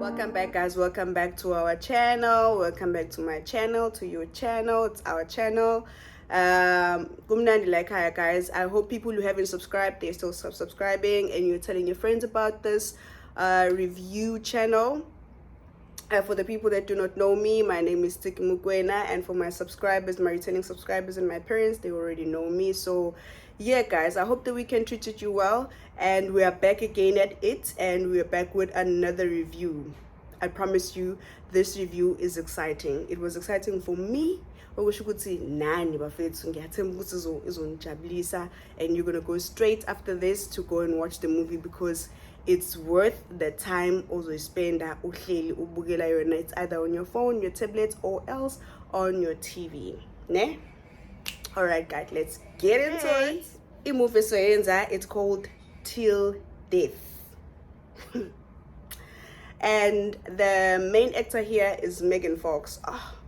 Welcome back, guys. Welcome back to our channel. Welcome back to my channel, to your channel. It's our channel. Kumnandi like hi guys. I hope people who haven't subscribed, they're still subscribing, and you're telling your friends about this review channel. For the people that do not know me, my name is Tiki Mukwena, and for my subscribers, my returning subscribers and my parents, they already know me. So yeah guys, I hope the weekend treated you well, and we are back again at it, and we are back with another review. I promise you this review is exciting. It was exciting for me, okusho ukuthi nani bafethu ngiyathemba ukuthi izonijabulisa, and you're gonna go straight after this to go and watch the movie because it's worth the time ozoyispenda uhleli ubukela yona. It's either on your phone, your tablet, or else on your TV. Ne? Alright guys, let's get into it. Movie it's called Till Death. And the main actor here is Megan Fox.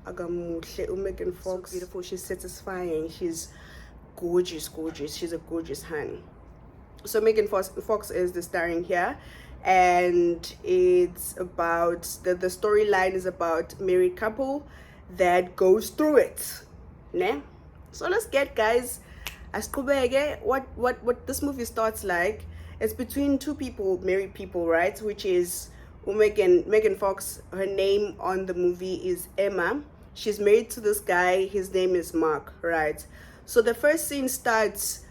Megan Fox, so beautiful. She's satisfying. She's gorgeous. She's a gorgeous hun. So Megan Fox is the starring here, and it's about the storyline is about married couple that goes through it. Ne? So let's get guys. What this movie starts like, it's between two people, married people, right? Which is Megan Fox. Her name on the movie is Emma. She's married to this guy. His name is Mark, right? So the first scene starts.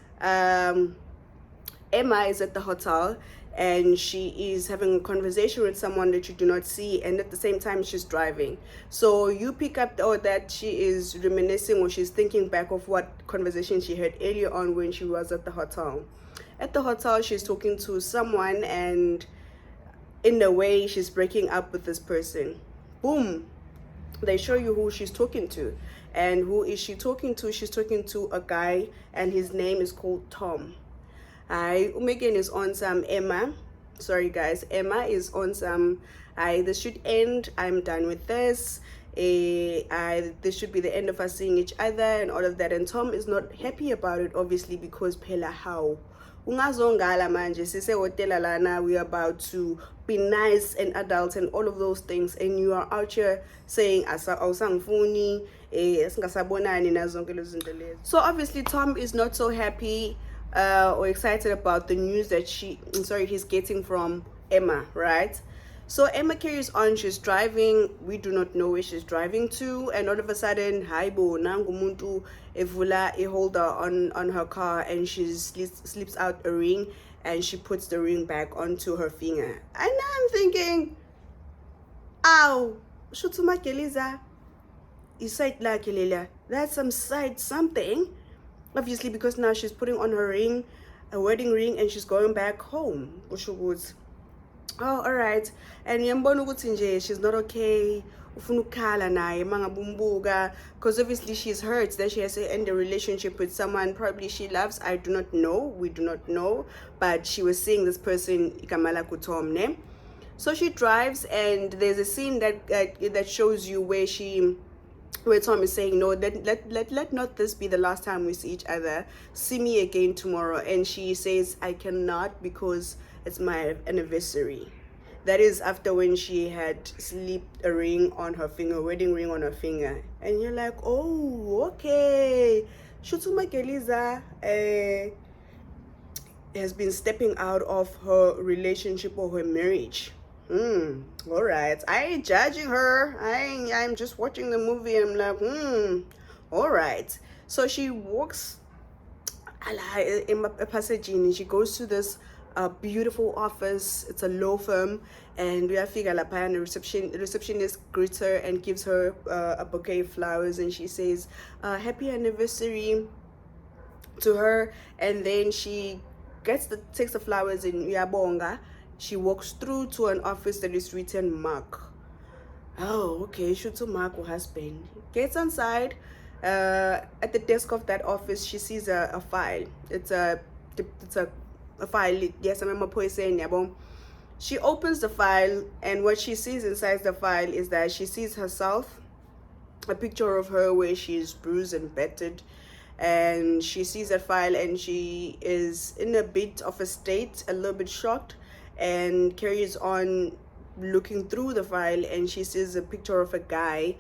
Emma is at the hotel, and she is having a conversation with someone that you do not see, and at the same time she's driving. So you pick up that she is reminiscing, or she's thinking back of what conversation she had earlier on when she was at the hotel. At the hotel, she's talking to someone, and in a way she's breaking up with this person. Boom, they show you who she's talking to. And who is she talking to? She's talking to a guy, and his name is called Tom. Megan is on some Emma. Sorry guys, Emma is on some this should end. I'm done with this. This should be the end of us seeing each other and all of that. And Tom is not happy about it, obviously, because phela how ungazongala manje sise hotela lana, we are about to be nice and adults and all of those things, and you are out here saying awusangifuni singasabonani nazonke lezo zinto lezi. So obviously Tom is not so happy or excited about the news that he's getting from Emma, right? So Emma carries on. She's driving. We do not know where she's driving to, and all of a sudden, haibo nangumuntu evula a holder on her car, and she slips out a ring, and she puts the ring back onto her finger. And now I'm thinking, ow, shutuma keliza, isait la kelela. That's some side something. Obviously, because now she's putting on her ring, a wedding ring, and she's going back home. Oh, all right. And she's not okay. Because obviously she's hurt that she has to end a relationship with someone probably she loves. I do not know. We do not know. But she was seeing this person, Ikamala Kutom, ne? So she drives, and there's a scene that shows you where Tom is saying, no, let not this be the last time we see each other. See me again tomorrow. And she says, I cannot because it's my anniversary. That is after when she had slipped a ring on her finger, wedding ring on her finger. And you're like, oh, okay. Shutuma Keliza has been stepping out of her relationship or her marriage. All right. I ain't judging her. I'm just watching the movie, and I'm like, all right. So she walks in a passage, and she goes to this beautiful office. It's a law firm, and we are figure la and the receptionist greets her and gives her a bouquet of flowers, and she says happy anniversary to her, and then she takes the flowers in Yabonga. She walks through to an office that is written Mark. Oh, okay, Shutu Mark, her husband. Gets inside. At the desk of that office, she sees a file. It's a file. Yes, I remember saying yabo. She opens the file, and what she sees inside the file is that she sees herself, a picture of her where she's bruised and battered, and she sees that file, and she is in a bit of a state, a little bit shocked, and carries on looking through the file and she sees a picture of a guy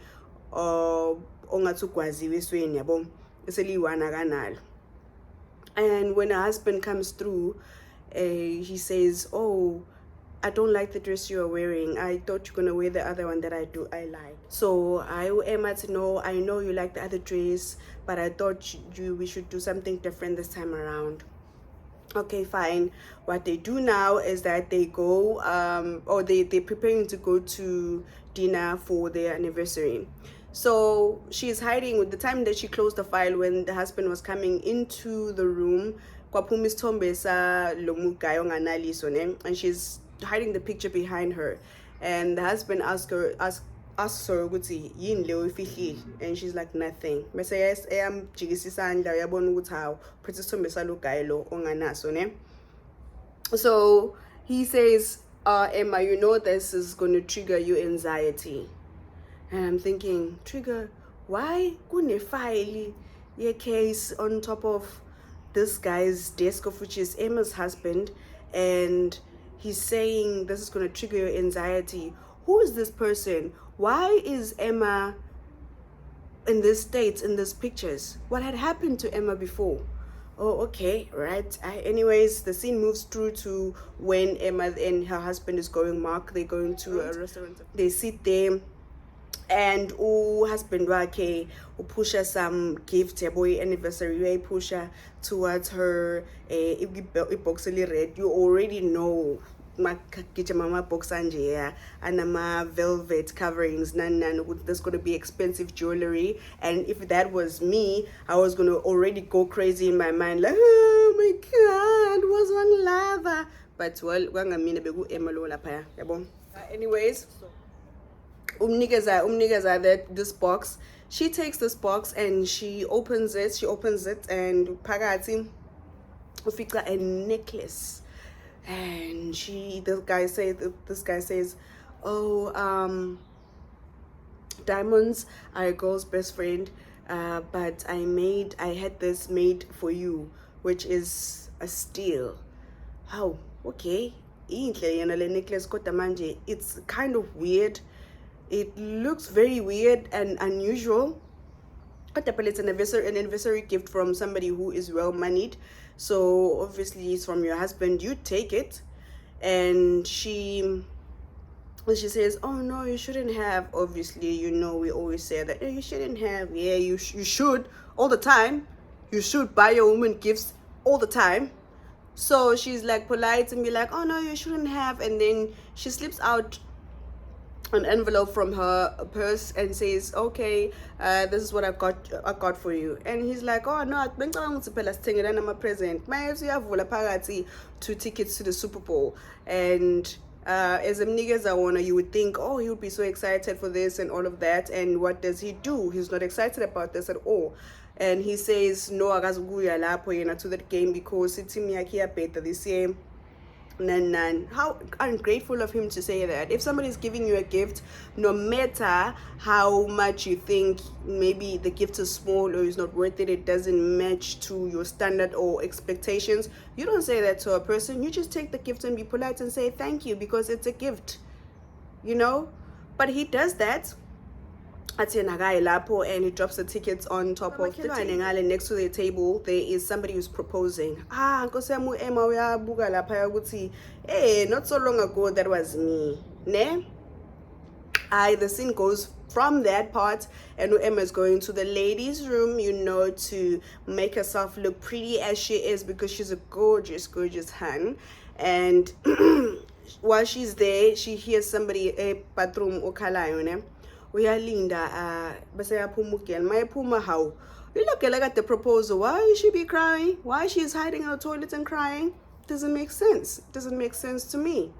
ongathi ugwaziwe esweni yabo eseliwana kanalo. And when her husband comes through, he says, oh, I don't like the dress you are wearing. I thought you're gonna wear the other one that I like. So I Emma to know, I know you like the other dress, but I thought we should do something different this time around. Okay, fine. What they do now is that they go or they're preparing to go to dinner for their anniversary. So she's hiding. With the time that she closed the file, when the husband was coming into the room, and she's hiding the picture behind her, and the husband asks her and she's like, nothing. So he says, Emma, you know this is going to trigger your anxiety. And I'm thinking, trigger, why kune file a case on top of this guy's desk, of which is Emma's husband, and he's saying this is going to trigger your anxiety. Who is this person? Why is Emma in this state, in these pictures? What had happened to Emma before? Oh, okay, right. Anyways, the scene moves through to when Emma and her husband is going, Mark, they're going to a restaurant. They sit there, and husband wakhe upusha some gift yabo anniversary uyayipusha towards her box red. You already know mama box anje anama velvet coverings there's going to be expensive jewelry, and if that was me, I was going to already go crazy in my mind, like, oh my god, was one lava. But well, wangamina beku emalo lapha yabo. Anyways, umnikeza this box. She takes this box and she opens it and phakathi ufika a necklace. And this guy says, oh, diamonds are a girl's best friend, but I had this made for you, which is a steal. Oh, okay. It's kind of weird. It looks very weird and unusual. But it's an anniversary gift from somebody who is well moneyed. So obviously it's from your husband. You take it. And she says, oh no, you shouldn't have. Obviously, you know, we always say that, you shouldn't have. Yeah, you should all the time. You should buy your woman gifts all the time. So she's like polite and be like, oh no, you shouldn't have. And then she slips out an envelope from her purse and says, okay, this is what I got for you. And he's like, oh no, I'm a present. My 2 tickets to the Super Bowl. And as a nigga you would think, oh, he would be so excited for this and all of that. And what does he do? He's not excited about this at all. And he says, no, akazuguya lapho to that game because it's me better this year. Nan. How ungrateful of him to say that. If somebody is giving you a gift, no matter how much you think maybe the gift is small or is not worth it, it doesn't match to your standard or expectations, you don't say that to a person. You just take the gift and be polite and say thank you because it's a gift, you know. But he does that. And he drops the tickets on top of the table. Next to the table, there is somebody who's proposing. Hey, not so long ago, that was me. Ne? The scene goes from that part, and Emma is going to the ladies' room, you know, to make herself look pretty as she is because she's a gorgeous, gorgeous hun. And while she's there, she hears somebody, bathroom okalayo, uyalinda bese yaphuma ugel mayephuma how you look like at the proposal. Why is she be crying? Why she's hiding in the toilet and crying? Doesn't make sense. Doesn't make sense to me.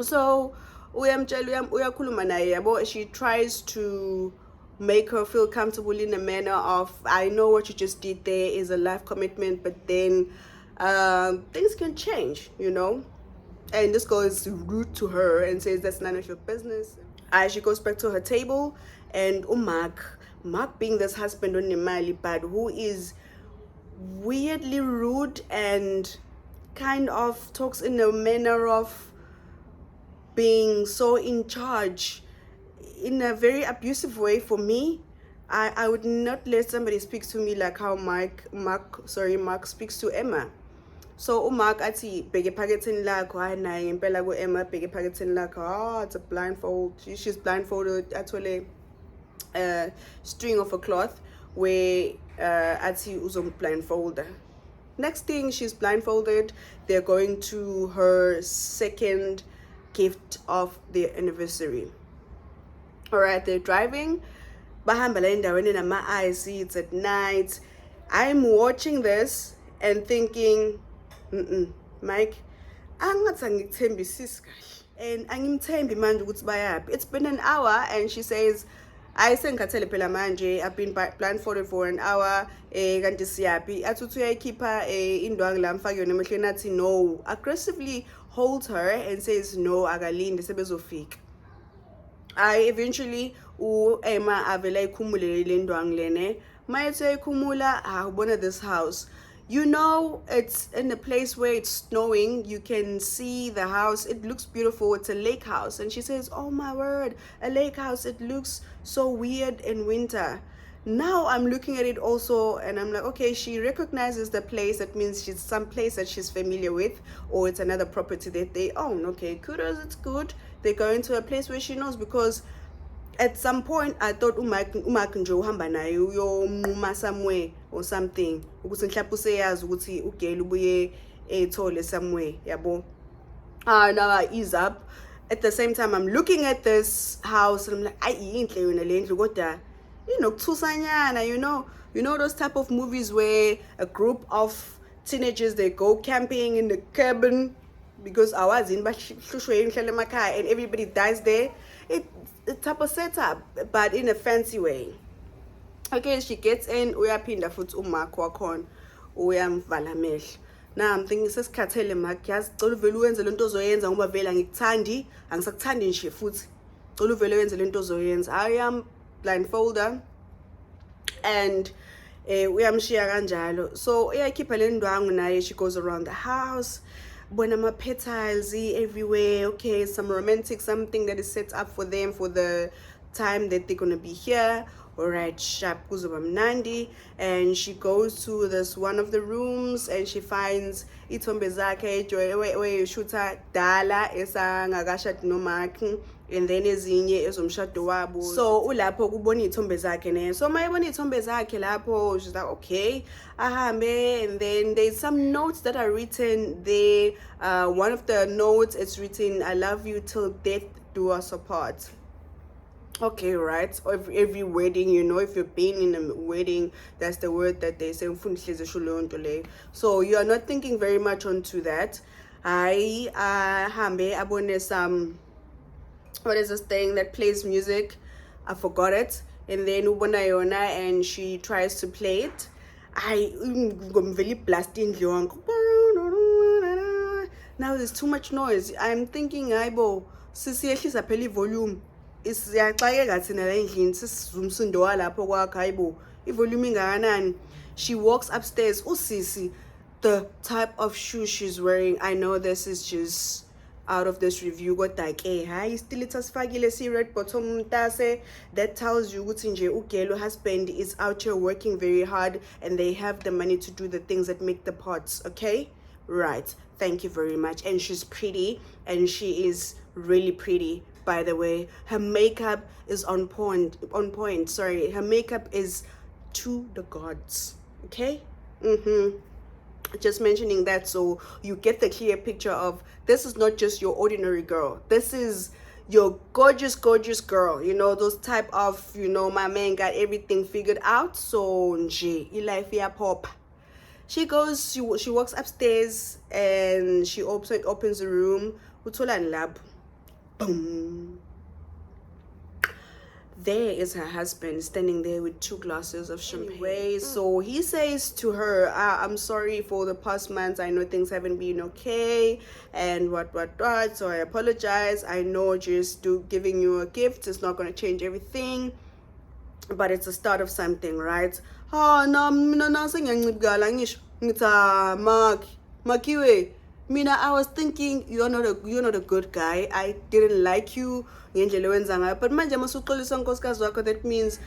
So uyakhuluma naye yabo. She tries to make her feel comfortable in a manner of, I know what you just did there is a life commitment, but then things can change, you know. And this girl is rude to her and says that's none of your business. She goes back to her table, and Mark being this husband on Nemali, but who is weirdly rude and kind of talks in a manner of being so in charge in a very abusive way. For me, I would not let somebody speak to me like how Mark speaks to Emma. So uMark athi bheke ephaketheni lakho, hayi naye ngempela ku-Emma bheke ephaketheni lakho, it's a blindfold, she's blindfolded, athole a string of a cloth where athi uzomblindfolda. Next thing, she's blindfolded, they're going to her second gift of their anniversary. All right, they're driving, bahamba la endaweni nama seats at night. I'm watching this and thinking, Mike, angathi angikuthembisisi kahle and angimthembi manje ukuthi bayaphi. It's been an hour and she says, ayisengikhathele phela manje, I've been blindfolded for an hour, kanti siyaphi. Athi uthi uyayikhipha indwangu la mfake yona emehlweni, athi no, aggressively holds her and says no, akalinde sebezofika. Eventually Emma avela ikhumule le ndwangu lene. Mayethi ikhumula, ubona this house. You know, it's in a place where it's snowing. You can see the house. It looks beautiful. It's a lake house. And she says, oh my word, a lake house. It looks so weird in winter. Now I'm looking at it also and I'm like, okay, she recognizes the place. That means she's some place that she's familiar with, or it's another property that they own. Okay, kudos, it's good. They're going to a place where she knows, because at some point I thought uMark nje uhamba naye uyomnquma somewhere or something, ukuthi mhlawumbe useyazi ukuthi ugele ubuye ethole somewhere, yabo. Now I ease up. At the same time I'm looking at this house and I'm like, ayi inhle yona le ndlu, kodwa inokuthusanyana, you know those type of movies where a group of teenagers, they go camping in the cabin because awazini bahlushwe imhlala emakhaya and everybody dies there. It's type of setup, but in a fancy way. Okay, she gets in, uyaphinda futhi uMark wakhona uyamvala amehlo. Now I'm thinking, sesikhathele Mark, yazi cela uvele uyenze lento ozoyenza ngoba vele angikuthandi, angisakuthandi nje futhi. Cela uvele uyenze lento ozoyenza. I am blindfolder and uyamshiya kanjalo. So uyakhipha le ndwangu naye, she goes around the house. When I'm petals everywhere, okay, some romantic something that is set up for them for the time that they're gonna be here. Alright, sharp kuzoba mnandi. And she goes to this one of the rooms and she finds ithombe zakhe where shooter dala esangakashadi noMark, and then ezinye ezomshado wabo. So ulapho kubona ithombe zakhe ne. So mayibona ithombe zakhe lapho, she's like, okay, ahambe. And then there's some notes that are written there. One of the notes, it's written, I love you till death do us apart. Okay, right. Every wedding, if you've been in a wedding, that's the word that they say. So you are not thinking very much onto that. I hambe abone some, what is this thing that plays music? I forgot it. And then ubona yona and she tries to play it. I'm very blasting. Now there's too much noise. I'm thinking, aibo, sisi yehlisa phela volume. Isiyaxakeka thina la endlini sisizumsindo walapho kwakho, hayibo ivolume ingakanani. She walks upstairs. Usisi, the type of shoes she's wearing, I know this is just out of this review, kodwa ke hayi still itasifakile si red bottom mtase, that tells you ukuthi nje ugelo husband is out here working very hard and they have the money to do the things that make the pots. Okay, right, thank you very much. And she's pretty, and she is really pretty. By the way, her makeup is on point. Sorry, her makeup is to the gods. Okay. Just mentioning that so you get the clear picture of this is not just your ordinary girl. This is your gorgeous girl. Those type of, my man got everything figured out. So nje life ya pop. She walks upstairs and she opens the room. Uthola lab. Boom. There is her husband standing there with 2 glasses of champagne. Anyway, so he says to her, I'm sorry for the past months. I know things haven't been okay and what. So I apologize. I know just giving you a gift is not going to change everything, but it's the start of something, right? No, Mark, Makiwe, Mina, I was thinking you're not a good guy. I didn't like you ngendlela owenza ngayo. But manje masuxolisa unkosikazi wakho, that means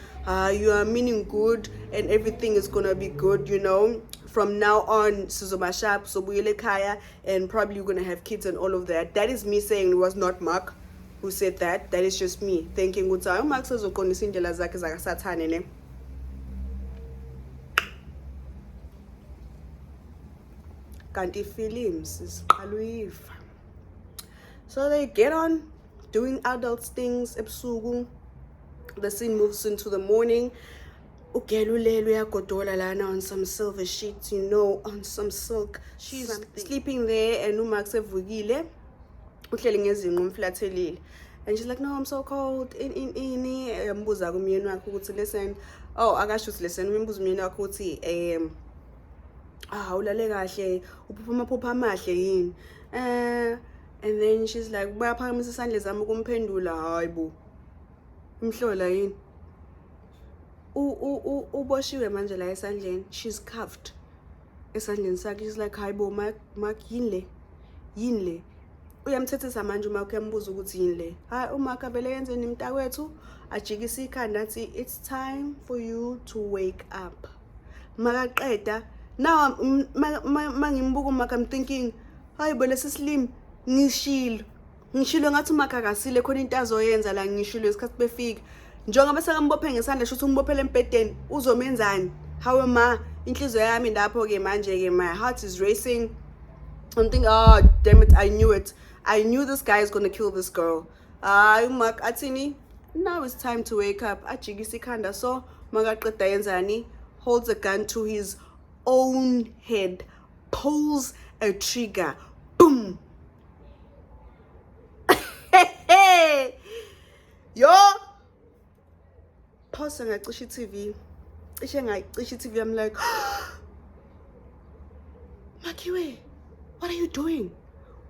you are meaning good and everything is gonna be good, you know. From now on, sizobashap, sobuyele ekhaya, and probably you're gonna have kids and all of that. That is me saying, it was not Mark who said that. That is just me thinking ukuthi Mark sezoqondisa indlela zakhe zakasathane ne. Kanti films is aluiva. So they get on doing adult things ebusuku. The scene moves into the morning. Ugelulelo uyagodola lana on some silver sheets, you know, on some silk. She's sleeping there and uMax evukile. Uhleli ngezinqa umflathelile. And she's like, no, I'm so cold. Ini yambuza kumyeni wakhe ukuthi listen. Oh, akasho ukuthi listen. Uyambuza umyeni wakhe ukuthi ulale kahle, uphupha amaphupho amahle yini. And then she's like, bayaphakamisa isandla zami ukumphendula, hayibo. Imhlola yini? Uboshiwe manje la esandleni. She's cuffed esandleni sakhe. She's like, hayibo Mark yini le? Uyamthethisa manje uMark uyambuza ukuthi yini le. Hayi uMark avele yenzeni mntakwethu, ajikisa ikhanda athi it's time for you to wake up. Makaqeda. Now mangimbuka uMark, I'm thinking, hayibo lesi slim ngishilo ngathi uMark akasile khona into azoyenza la, ngishilo isikhathi befika. Njengoba sekambophe ngesandla shothi umbophele empedeni uzomenzani? Hawe ma, inhliziyo yami lapho ke manje ke, my heart is racing. I'm thinking, oh damn it, I knew it. I knew this guy is gonna kill this girl. Mark athini, now it's time to wake up. Ajikisa ikhanda, so makaqeda yenzani? Holds a gun to his own head, pulls a trigger, boom. Yo, pause ngacisha TV. Cishe ngacisha TV. I'm like, Makiwe, what are you doing?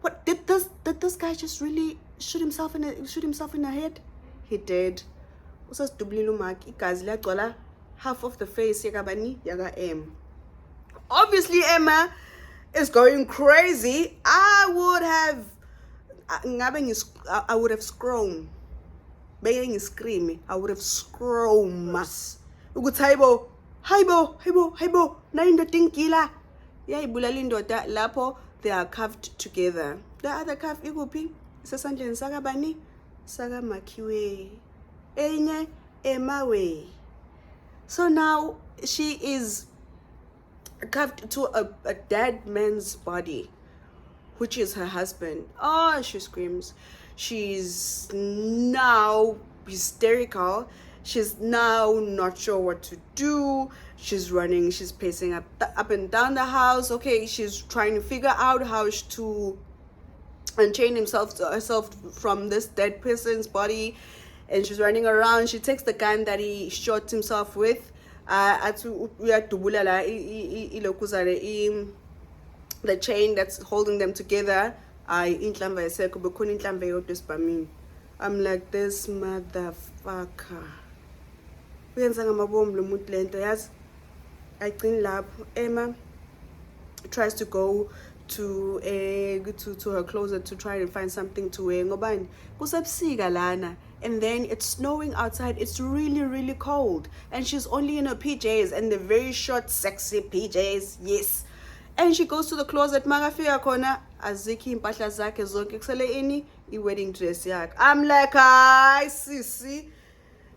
What did this guy just really shoot himself in the head? He did. Usasidubulile uMark, igazi lagcwala half of the face yakabani yaka M. Obviously Emma is going crazy. I would have screamed. Being screaming, I would have screamed. Ukuthi hayibo, na indoda ingila. Yayibulala indoda lapho. They are cuffed together. The other cuff ikuphi? Isesandleni sakabani? Saka Makiwe. Enye Emawe. So now she is cuffed to a dead man's body, which is her husband. Oh, she screams. She's now hysterical. She's now not sure what to do. She's running. She's pacing up and down the house. Okay, she's trying to figure out how to unchain herself from this dead person's body. And she's running around. She takes the gun that he shot himself with. The chain that's holding them together. I'm like, this motherfucker. Emma tries to go to her closet to try and find something to wear. And then it's snowing outside. It's really cold. And she's only in her PJs, and the very short, sexy PJs. Yes. And she goes to the closet. Magafika khona azikho impahla zakhe zonke, kusele ini i-wedding dress yakhe. I'm like, hi sisi.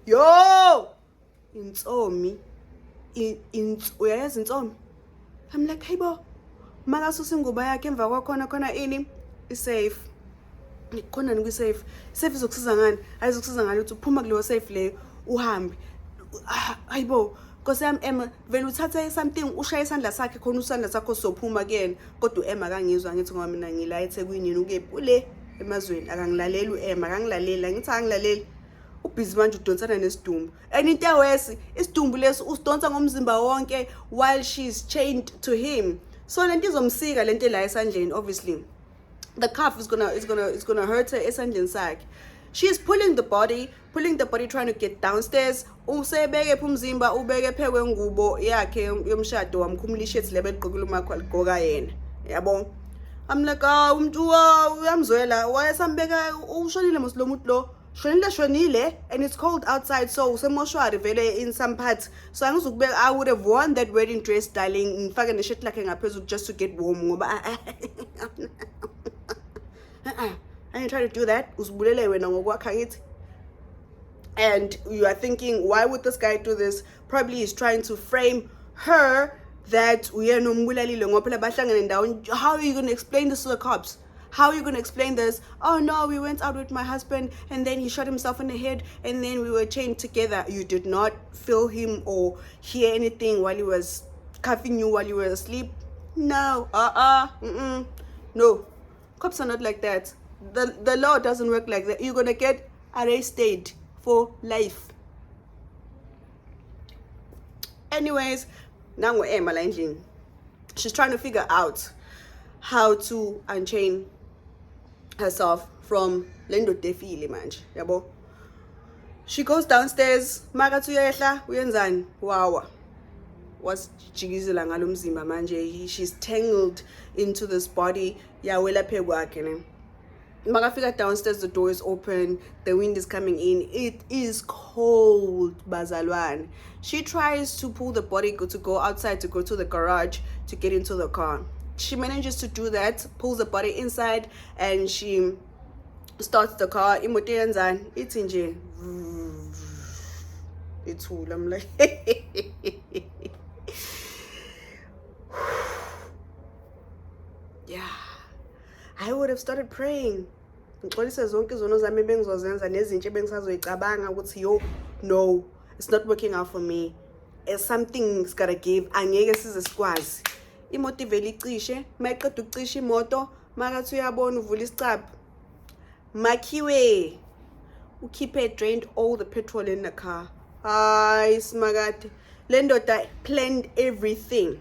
Yo! Intsomi. Uyayazi intsomi? I'm like, hey bo. Makasusa ingubo yakhe emva kwakhona ini i-safe. Khona ni safe. Safe izokusiza ngani? Ayizokusiza ngani ukuthi uphuma kuleyo safe leyo uhambe. Hayibo. Because Emma vele uthatha something ushaya isandla sakhe khona usandla sakho sophuma kuyena, kodwa Emma akangizwa ngithi ngoba mina ngila eThekwini yini ukepule emazweni akangilaleli uEmma akangilalela ngithi angilaleli ubhizi manje udonsana nesidumbu. And into ewesi isidumbu leso usidonsa ngomzimba wonke while she's chained to him. So lento izomsika lento la esandleni. Obviously the cuff is gonna hurt her esandleni sakhe. She's pulling the body, trying to get downstairs. Usebeke phumzimba ubeke phekwe ngubo yakhe yomshado wamkhumulisha ethi lebe gqokile uMark waligqoka yena. Yabo. I'm like, uyamzwela, wayesambeka ushonile mos lo muntu lo. Shonile, and it's cold outside, so usemoshwari vele in some parts. So I would have worn that wedding dress, darling, ngifake neshit lakhe ngaphezulu just to get warm ngoba I ain't trying to do that. Uzibulele wena ngokwakha ngithi. And you are thinking, why would this guy do this? Probably he's trying to frame her that how are you going to explain this to the cops? How are you going to explain this? Oh no, we went out with my husband and then he shot himself in the head and then we were chained together. You did not feel him or hear anything while he was cuffing you while you were asleep? No. No. Cops are not like that. The law doesn't work like that. You're going to get arrested for life. Anyways, now we're Emma Langing. She's trying to figure out how to unchain herself from Lendo Defile manje. Yabo. She goes downstairs. Makathu yehla uyenzani? Wow. Was jikizela ngalo mzimba manje. She's tangled into this body. Yawela phe kwakhe ne. Magafika downstairs, the door is open, the wind is coming in. It is cold, bazalwan. She tries to pull the body to go outside, to go to the garage, to get into the car. She manages to do that, pulls the body inside, and she starts the car. Imoto yenzani? Ithi nje. Ithula. I'm like, yeah. I would have started praying. Ngixolise zonke izono zami bengizozenza nezinto ebengisazoyicabanga ukuthi yo, no, it's not working out for me. Something's gotta give. Angeke size sikwazi. Imoto ivele icishe, mayiqeda ukucisha imoto, makathi uyabona uvula isicapha. Makhiwe. Ukhiphe drained all the petrol in the car. Hayi simakade. Le ndoda planned everything.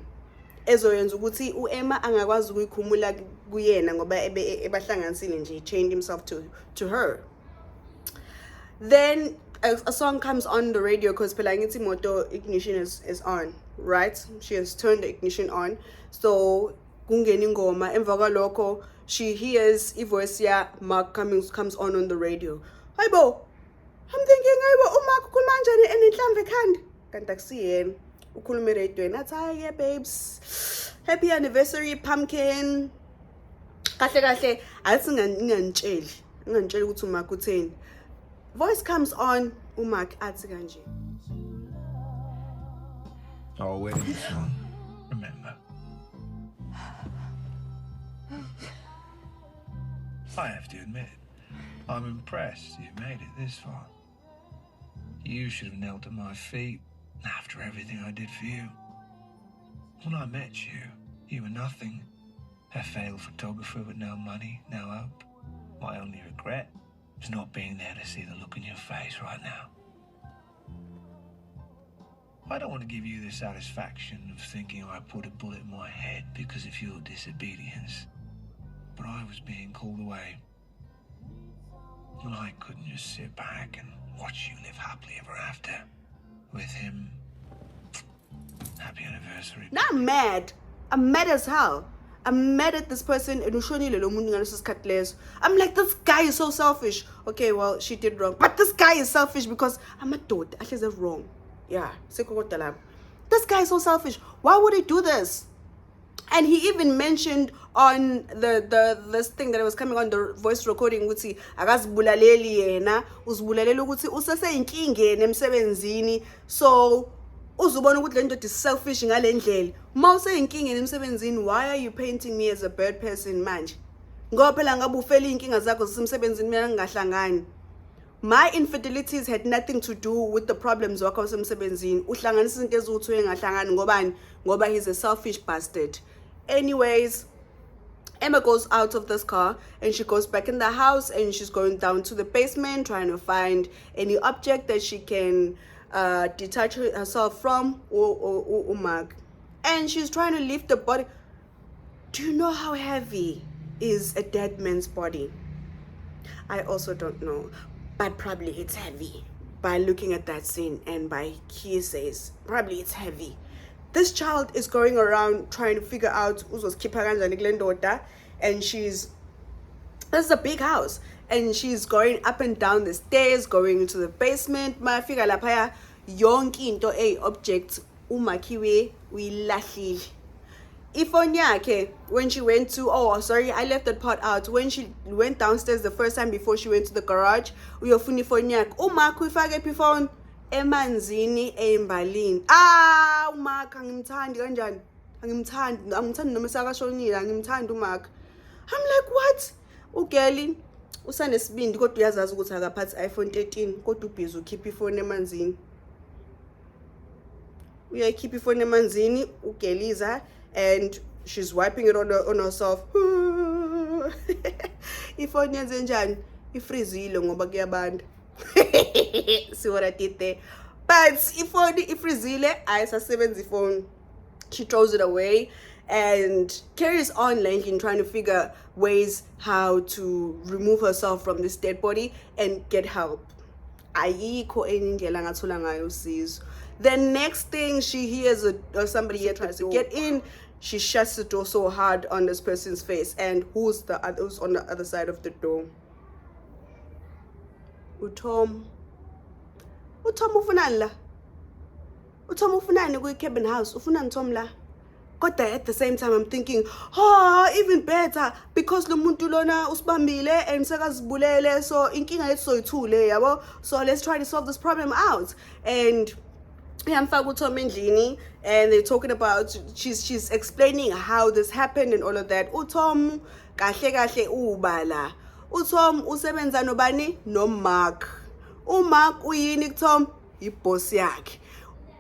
Ezoyenza ukuthi uEmma angakwazi ukuyikhumula kuyena ngoba ebahlanganisile nje, he chained himself to her. Then a song comes on the radio because phela ngithi moto ignition is on, right? She has turned the ignition on. So kungena ingoma, emva kwalokho she hears ivoice ya Mark comes on the radio. Hayibo, I'm thinking hayibo uMark ukhuluma kanjani enenhlamvu ekhanda? Kanti akusiyena. Ukhuluma eradweni athi hayi babes, happy anniversary pumpkin. Kahle kahle athi ngingantsheli ukuthi uMark utheni. Voice comes on, uMark athi kanje. Our wedding song, remember. I have to admit, I'm impressed you made it this far. You should have knelt at my feet after everything I did for you. When I met you, you were nothing. A failed photographer with no money, no hope. My only regret is not being there to see the look in your face right now. I don't want to give you the satisfaction of thinking I put a bullet in my head because of your disobedience. But I was being called away. And I couldn't just sit back and watch you live happily ever after. With him. Happy anniversary. Now I'm mad. I'm mad as hell. I'm mad at this person. I'm like, this guy is so selfish. Okay, well, she did wrong. But this guy is selfish because I'm a dude. Actually, that's wrong. Yeah. This guy is so selfish. Why would he do this? And he even mentioned on this thing that was coming on the voice recording ukuthi akazibulaleli yena, uzibulalela ukuthi useseyinkinge emsebenzini. So uzubona ukuthi lento is selfish ngale ndlela. Uma useyinkinge emsebenzini, why are you painting me as a bad person manje? Ngoba phela ngabe ufela inkinga zakho zisemsebenzini mina ngingahlangani. My infidelities had nothing to do with the problems wakho wasemsebenzini. Uhlanganisa izinto eziwuthi engahlangani ngobani? Ngoba he's a selfish bastard. Anyways, Emma goes out of this car and she goes back in the house and she's going down to the basement trying to find any object that she can detach herself from or Mark. And she's trying to lift the body. Do you know how heavy is a dead man's body? I also don't know, but probably it's heavy. By looking at that scene and by hearsays, probably it's heavy. This child is going around trying to figure out uzosikhipha kanjani kule ndoda. and this is a big house, and she's going up and down the stairs, going into the basement. Mafika laphaya yonke into object umakhiwe uyilahlile. Ifoni yakhe, when she went to, oh sorry, I left that part out. When she went downstairs the first time before she went to the garage, uyofuna ifoni yakhe, umakhe uyifake phi ifoni emanzini embalini. Umakhe angimthandi kanjani, angimthandi noma sakashonile, angimthandi umakhe. I'm like, what? Ugeli usanesibindi kodwa uyazazi ukuthi akaphathi iPhone 13 kodwa ubhizi ukhipha ifoni emanzini. Uyayikhipha ifoni emanzini ugeliza, and she's wiping it on herself. Ifoni yenze njani? Ifrizile ngoba kuyabanda. See what I did there? But ifoni ifrizile ayisasebenza ifoni. She throws it away and carries on Lankin trying to figure ways how to remove herself from this dead body and get help. Ayikho enye indlela angathola ngayo usizo. The next thing she hears somebody here tries to get in, she shuts the door so hard on this person's face. And who's on the other side of the door? Utom ufunani la? Utom ufunani kwi-cabin house? Ufunani Tom la? But at the same time, I'm thinking, even better, because lo muntu lona usibambile and sekazibulele, so inkinga yethu soyithule yabo. So let's try to solve this problem out. And yamfaka uTom endlini, and they're talking about, she's explaining how this happened and all of that. uTom kahle ubala. uTom usebenza nobani? No Mark. uMark uyini kuTom? Iboss yakhe.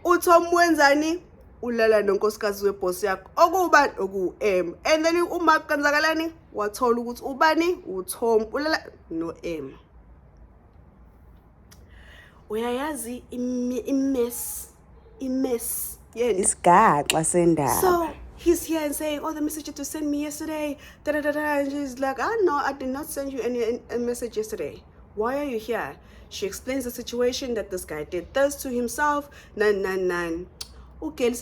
uTom wenzani? Ulala nonkosikazi weboss yakhe okubani oku-M, and then uMark kanzakalani wathola ukuthi ubani uTom ulala no-M. Uyayazi imess yena isigaxa sendaba. So he's here and saying, the message you sent me yesterday, and she's like, no, I did not send you a message yesterday. Why are you here? She explains the situation, that this guy did this to himself. Nan. Ugeli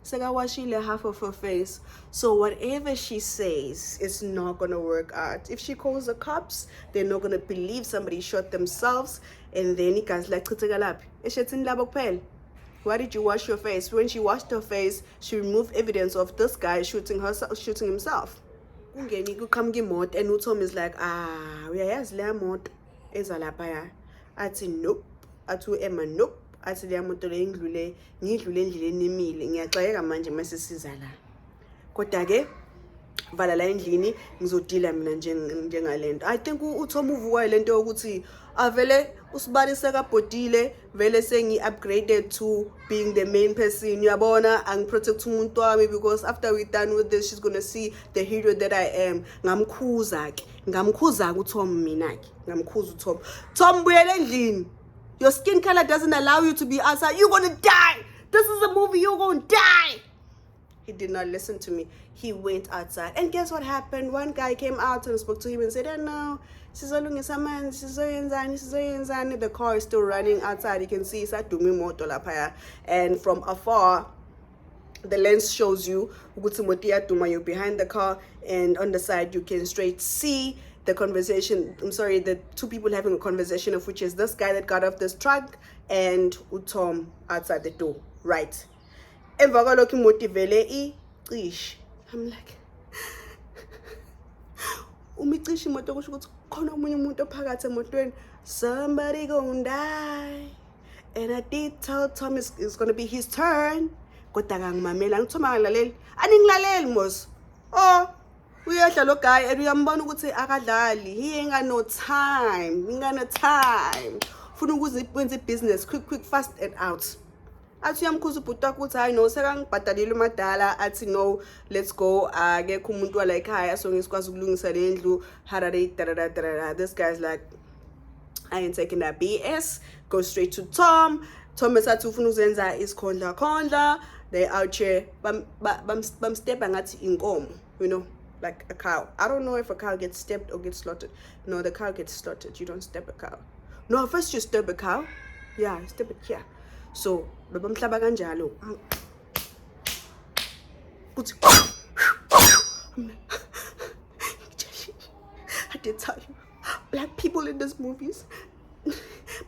sekawashile half of her face. So whatever she says is not gonna work out. If she calls the cops, they're not gonna believe somebody shot themselves. And then igazi lachitheka laphi eshethini labo kuphela. Why did you wash your face? When she washed her face, she removed evidence of this guy shooting himself. Ungeni kuqhamuka imoto, and uTom is like, uyayazi leya moto eza lapha. Athi nope. Athi uEmma nope. Athi leya moto le ngidlule endleleni emile, ngiyaxayeka manje mase siza la. Kodwa ke vala la endlini ngizodila mina njengalento. I think uTom uvuka lento ukuthi avele usibani sekabhodile, vele sengi-upgraded to being the main person. Uyabona, angiprotect umuntu wami, because after we're done with this, she's gonna see the hero that I am. Ngamkhuza uTom mina ke. Ngamkhuza uTom. Tom buyele endlini. Your skin color doesn't allow you to be outside. You're gonna die. This is a movie. You're gonna die. He did not listen to me. He went outside. And guess what happened? One guy came out and spoke to him and said, no, the car is still running outside. You can see it's at Dumi Moto Lapaya. And from afar, the lens shows you you're behind the car, and on the side you can straight see the conversation. The two people having a conversation, of which is this guy that got off this truck and uTom outside the door, right? I'm like, somebody gonna die. And I did tell Tom it's gonna be his turn. Uyadla lo guy, and uyambona ukuthi akadlali. He ain't got no time. Funa ukwenza business quick, fast and out. Athi uyamkhuza ubhuti wakhe ukuthi hayi no sekangibhadalile umadala. Athi no, let's go. Akekho umuntu wala ekhaya so ngisikwazi ukulungisa le ndlu. This guy's like, I ain't taking that BS. Go straight to Tom. Tom esathi ufuna ukuzenza isikhondla. They out here bam step ngathi inkomo, you know, like a cow. I don't know if a cow gets stepped or gets slaughtered. No, the cow gets slaughtered. You don't step a cow. No, first you step a cow. Yeah, step it here. So babamhlaba kanjalo. I did tell you, black people in these movies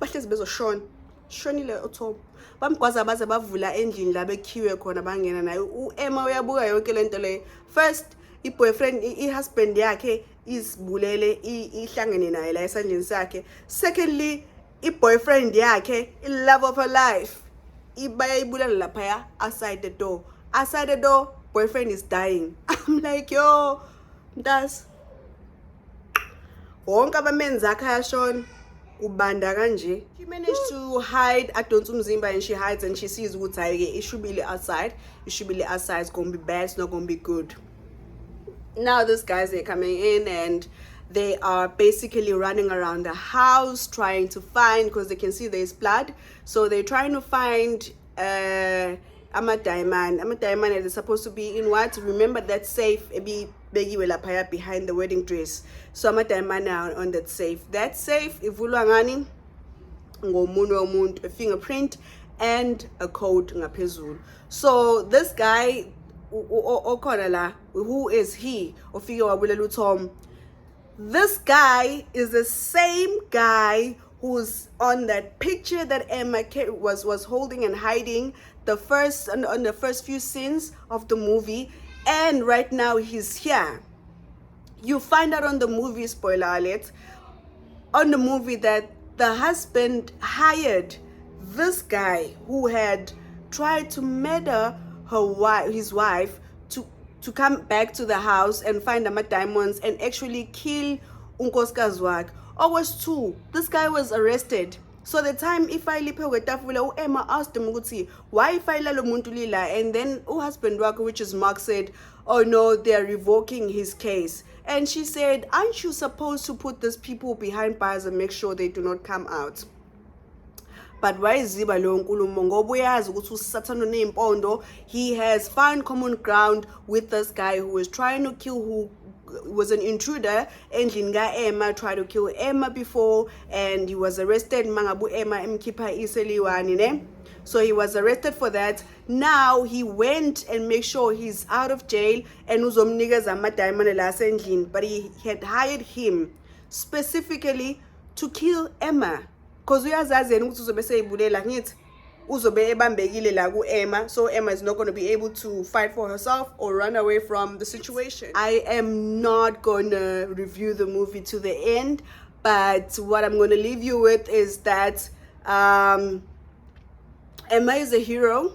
bahlezi bezoshona shonile uTom bamgwaza baze bavula endlini la bekhiwe khona bangena naye uEmma uyabuka yonke lento le. First i-boyfriend i-husband yakhe izibulele ihlangene naye la esandleni sakhe. Secondly, i-boyfriend yakhe i-love of her life bayayibulala laphaya outside the door. Outside the door, boyfriend is dying. I'm like, yo, that's wonke abamenzi akhe ayashona ubanda kanje. She managed to hide adonsa umzimba, and she hides and she sees ukuthi hayi it should be outside. It should be outside. It's gonna be bad. It's not gonna be good. Now these guys, they're coming in and they are basically running around the house trying to find, because they can see there's blood, so they're trying to find ama-diamond that is supposed to be in what? Remember that safe behind the wedding dress. So ama-diamond are on that safe. That safe ivulwa ngani? Ngomunwe womuntu, a fingerprint and a code ngaphezulu. So this guy okhona la, who is he? Ofike wabulela uTom. This guy is the same guy who's on that picture that Emma was holding and hiding on the first few scenes of the movie, and right now he's here. You find out on the movie, spoiler alert, on the movie that the husband hired this guy who had tried to murder his wife to come back to the house and find the diamonds and actually kill unkosikazi wakhe. August 2, this guy was arrested. So the time ifile phewetafula uEmma asked him ukuthi why ifile lo muntu lila, and then husband wakhe, which is Mark, said, oh no, they are revoking his case. And she said, aren't you supposed to put these people behind bars and make sure they do not come out? But why is Ziba lo nkulumo ngoba uyazi ukuthi usathana neimpondo. He has found common ground with this guy who was trying to kill, who was an intruder endlini kaEmma, tried to kill Emma before, and he was arrested mangabu Emma emkhipha iseliwani ne. So he was arrested for that. Now he went and made sure he's out of jail and uzomnikeza ama-diamond la asendlini, but he had hired him specifically to kill Emma. Because uyazazi yena ukuthi uzobe seyibulela ngithi uzobe ebambekile la ku-Emma, so Emma is not going to be able to fight for herself or run away from the situation. I am not going to review the movie to the end, but what I'm going to leave you with is that Emma is a hero.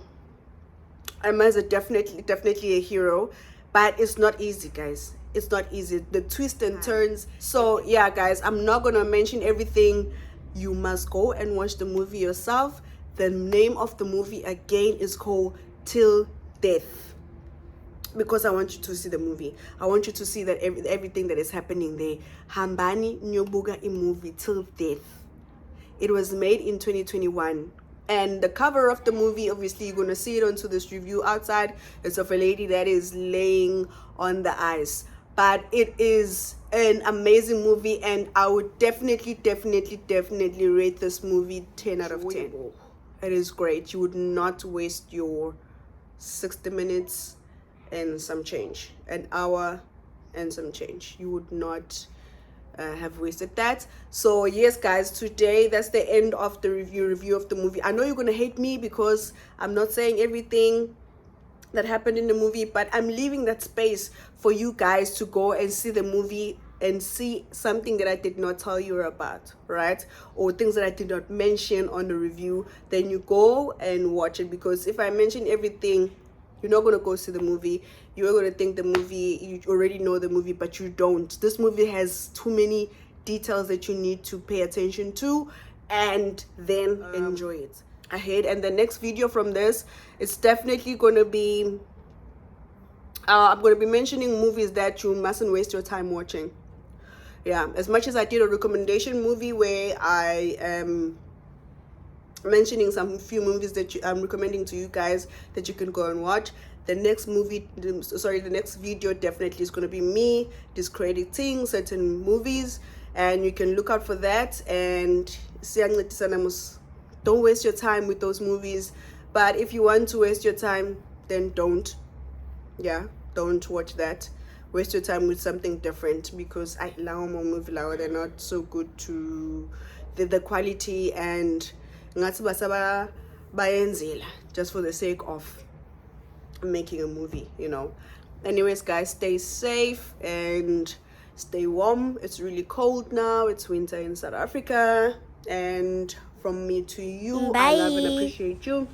Emma is definitely a hero, but it's not easy, guys. It's not easy. The twists and turns. So yeah, guys, I'm not going to mention everything. You must go and watch the movie yourself. The name of the movie again is called Till Death, because I want you to see the movie. I want you to see that everything that is happening there. Hambani nyobuga movie Till Death. It was made in 2021. And the cover of the movie, obviously you're going to see it onto this review outside. It's of a lady that is laying on the ice. But it is an amazing movie, and I would definitely rate this movie 10 out of 10. It is great. You would not waste your 60 minutes and some change, an hour and some change. You would not have wasted that. So yes, guys, today that's the end of the review of the movie. I know you're gonna hate me because I'm not saying everything that happened in the movie, but I'm leaving that space for you guys to go and see the movie and see something that I did not tell you about, right? Or things that I did not mention on the review. Then you go and watch it, because if I mention everything, you're not going to go see the movie. You're going to think the movie, you already know the movie, but you don't. This movie has too many details that you need to pay attention to and then enjoy it ahead. And the next video from this, it's definitely going to be I'm going to be mentioning movies that you mustn't waste your time watching. Yeah, as much as I did a recommendation movie where I am mentioning some few movies that I'm recommending to you guys that you can go and watch, the next video definitely is going to be me discrediting certain movies, and you can look out for that. And don't waste your time with those movies, but if you want to waste your time, then don't. Yeah, don't watch that. waste your time with something different, because I movie they're not so good to the quality, and ngathi basaba bayenzela just for the sake of making a movie, you know. Anyways, guys, stay safe and stay warm. It's really cold now. It's winter in South Africa. And from me to you, I love and Bye. appreciate you.